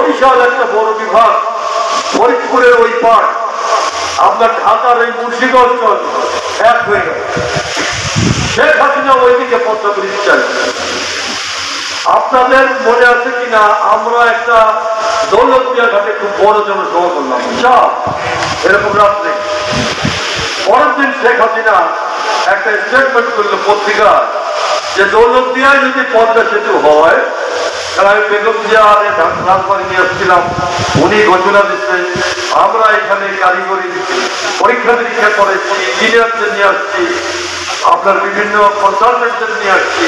বরিশাল একটা বড় বিভাগ, ফরিদপুরের ওই পাট, আপনার ঢাকার এই মুন্সিগঞ্জ এক হয়ে গেল। শেখ হাসিনা ওইদিকে পদ্মা ব্রিজ চাই। আপনাদের মনে আছে কিনা আমরা একটা দৌলতদিয়া ঘাটে খুব বড় জনসভা করলাম, এরকম রাত্রে। পরের দিন শেখ হাসিনা একটা স্টেটমেন্ট করলো পত্রিকা যে দৌলতদিয়ায় যদি পদ্মা সেতু হয়, আমি বেগম জিয়া রাজবাড়ি নিয়ে আসছিলাম, উনি ঘোষণা দিচ্ছে আমরা এখানে কারিগরি পরীক্ষা নিরীক্ষা করেছি, ইঞ্জিনিয়ারদের নিয়ে আসছি, আপনার বিভিন্ন কনসালটেন্টদের নিয়ে আসছি,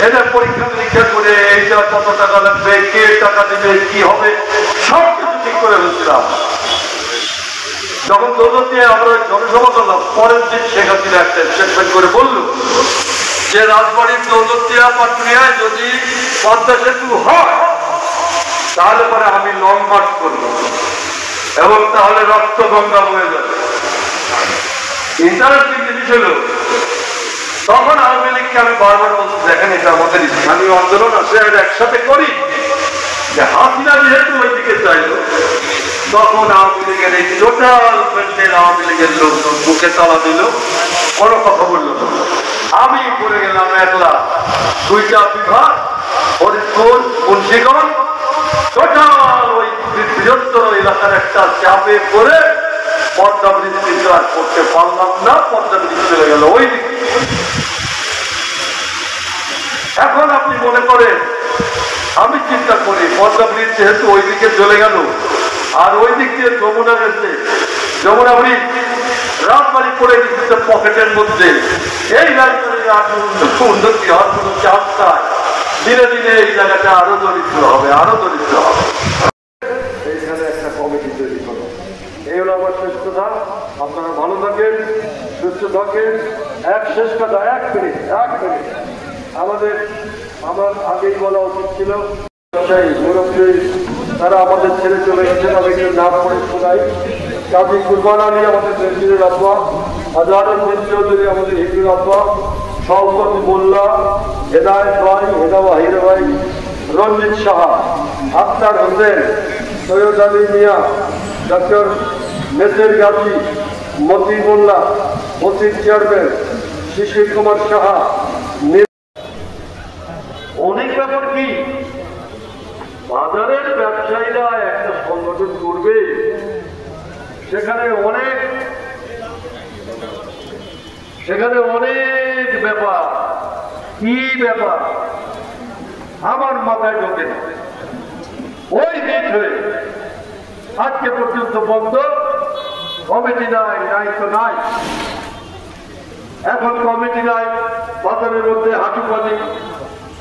এদের পরীক্ষা নিরীক্ষা করে এইটা কত টাকা লাগবে, কে টাকা দেবে, কি হবে, সব কিছু ঠিক করে ফেলছিলাম। যখন দৌলতদিয়া আমরা জনসভা করলাম, পরের দিন শেখ হাসিনা একটা স্টেটমেন্ট করে বলল যে রাজবাড়ির দৌলতদিয়া পাটুরিয়ায় যদি পদ্মা সেতু হয় তাহলে পরে আমি লং মার্চ করব এবং তাহলে রক্ত গঙ্গা বয়ে যাবে। ইন্টারেস্টিং জিনিস হলো, তখন আওয়ামী লীগকে আমি বারবার বলছি দেখেন এটা আমাদের স্থানীয় আন্দোলন আছে, এটা একসাথে করি। যে হাসিনা যেহেতু ওইদিকে চাইল, তখন আওয়ামী লীগের এই টোটাল পেন্টের আওয়ামী লীগের লোকজন মুখে তালা দিল, কোনো কথা বলল না। আমি পড়ে গেলাম একলা, দুইটা বিভাগ, ফরিদপুর মুন্সিগঞ্জ, টোটাল ওই বৃহত্তর এলাকার একটা চাপে করে পদ্মা ব্রিজ আর করতে পারলাম না। পদ্মা ব্রিজ চলে গেল ওই দিকে। এখন আপনি মনে করেন, আমি চিন্তা করি পদ্মা ব্রিজ যেহেতু ওই দিকে চলে গেল, আর ওই দিক দিয়ে যমুনা গেছে, যমুনা ব্রিজ রাজবাড়ি পড়ে গেছে পকেটের মধ্যে, এই রাজবাড়ির উন্নতি হওয়ার কোনো চান্স নাই। দিনে দিনে এই জায়গাটা আরো দরিদ্র হবে, আরো দরিদ্র হবে। এইখানে একটা কমিটি তৈরি করো, এই হলো আমার শেষ কথা। আপনারা ভালো থাকেন, সুস্থ থাকেন। এক শেষ কথা, এক মিনিট। আমার আগেই বলা উচিত ছিল, মুরব্বী তারা আমাদের ছেড়ে চলে গেছেন, আমি একটু নাম করে শোনাই। কাজী কুরবান আলী আমাদের প্রেসিডেন্ট আব্বা, আজহারুদ্দিন চৌধুরী আমাদের হিন্দুর আব্বা, শওকত মোল্লা, হেদায়ত ভাই, হেদাওয়াহিদ ভাই, রঞ্জিত সাহা, আখতার হোসেন, সৈয়দ আলী মিয়া, ডক্টর নেসের গাজী, মতি মোল্লা, মসজিদ চেয়ারম্যান শিশির কুমার সাহা। অনেক ব্যাপার কি, বাজারের ব্যবসায়ীরা একটা সংগঠন করবে, সেখানে অনেক ব্যাপার, কি ব্যাপার আমার মাথায় ঢোকে না। ওই দিন হয়ে আজকে পর্যন্ত বন্ধ, কমিটি নাই, নাই তো নাই। এখন কমিটি নাই, বাজারের মধ্যে হাঁটু পানি,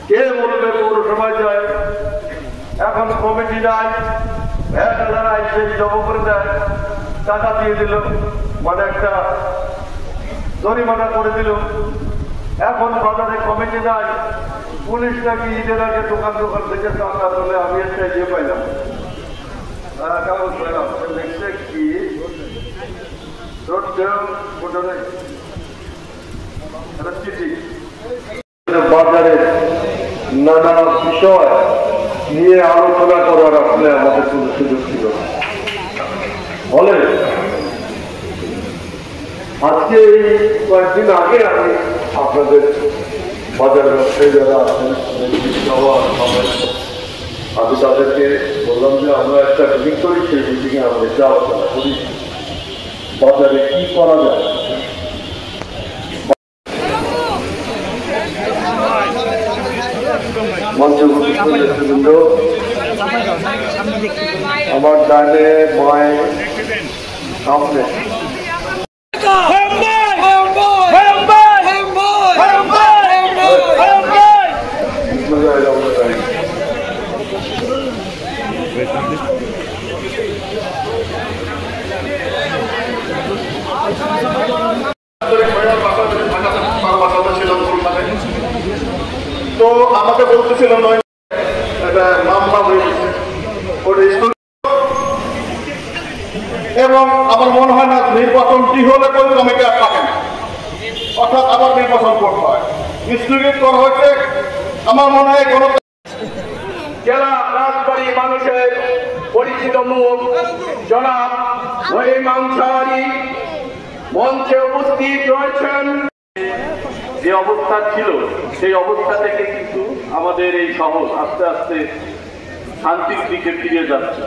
কে বলবে পৌরসভায় যায়। এখন কমিটি নাই, ভ্যাটালারা এসে জমা করে দেয়, টাকা দিয়ে দিল, মানে একটা জরিমানা করে দিল। এখন বাজারে কমিটি নাই, পুলিশ নাকি ঈদের আগে দোকান থেকে চাঁদা তুলে, আমি একটা ইয়ে পাইলাম, কাগজ পাইলাম, লিখছে কি চিঠি। বাজারের নানা বিষয় নিয়ে আলোচনা করার আসলে আমাদের কোনো সুযোগ ছিল না। ফলে আজকে এই কয়েকদিন আগে আমি আপনাদের বাজার ব্যবসায়ী যারা আছেন আমি তাদেরকে বললাম যে আমরা একটা মিটিং করি, সেই মিটিংয়ে আমরা এটা আলোচনা করি বাজারে কি করা যায়। আমার ডানে মায় সামনে তো আমাকে বলতেছিল নয় মামলা হয়ে গেছে এবং আমার মনে হয় না নির্বাচনটি হলে কোনো কমিটি আর থাকে না, অর্থাৎ আবার নির্বাচন করতে হয়। স্থগিত করা হয়েছে আমার মনে হয় কোনো যারা রাজবাড়ী মানুষের পরিচিত মুখ জনাব মহিম আনসারী মঞ্চে উপস্থিত রয়েছেন। যে অবস্থা ছিল সেই অবস্থা থেকে কিন্তু আমাদের এই শহর আস্তে আস্তে শান্তির দিকে ফিরে যাচ্ছে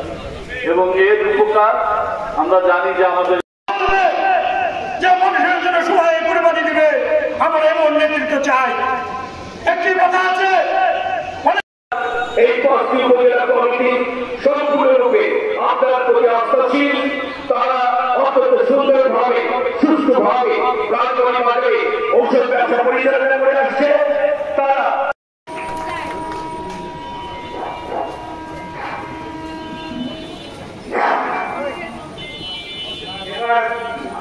এবং এর উপকার আমরা জানি যে আমাদের যে মানুষের জন্য সবাই কুরবানি দিবে আমরা এমন নেতৃত্ব চাই। একটি কথা আছে, এই পাঁচটি উপজেলা কমিটি সম্পূর্ণরূপে আপনার প্রতি আস্থাশীল। তারা অত্যন্ত সুন্দরভাবে সুষ্ঠুভাবে রাজপরিবারে ঔষধ ব্যবসা পরিচালনা করে আসছে। তারা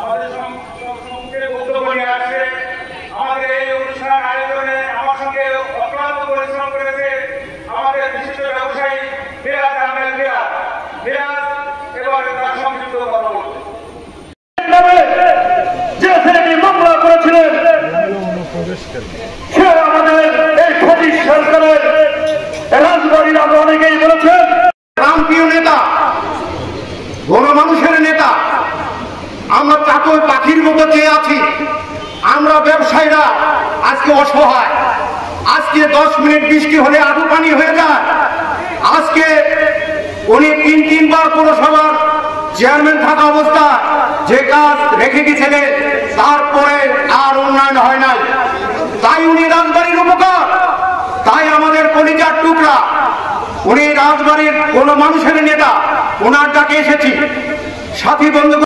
আমাদের সম্মুখে বক্তব্য নিয়ে আসছে। আমাদের এই অনুষ্ঠান আয়োজনে আমার সঙ্গে অক্লান্ত পরিশ্রম করেছে আমাদের বিশিষ্ট ব্যবসায়ী মিরাজ আহমেদ মিরাজ এবার তার সংক্ষিপ্ত কথা বলবে। যে ছেলেটি মামলা করেছিলেন সে আমাদের এই ফটিক সরকারের রাজবাড়ির আগে অনেকেই বলেছেন রামপ্রিয় নেতা, গণমানুষের নেতা। আমরা চাকর পাখির মতো চেয়ে আছি। আমরা ব্যবসায়ীরা আজকে অসহায়। আজকে 10 মিনিট বৃষ্টি হলে আঁটু পানি হয়ে যায়। আজকে উনি তিনবার পৌরসভার চেয়ারম্যান থাকা অবস্থায় যে কাজ রেখে গেছিলেন তারপরে আর উন্নয়ন হয় নাই। তাই উনি রাজবাড়ির উপকার, তাই আমাদের কলিজার টুকরা। উনি রাজবাড়ির কোনো মানুষের নেতা, ওনার ডাকে এসেছি। সাথী বন্ধু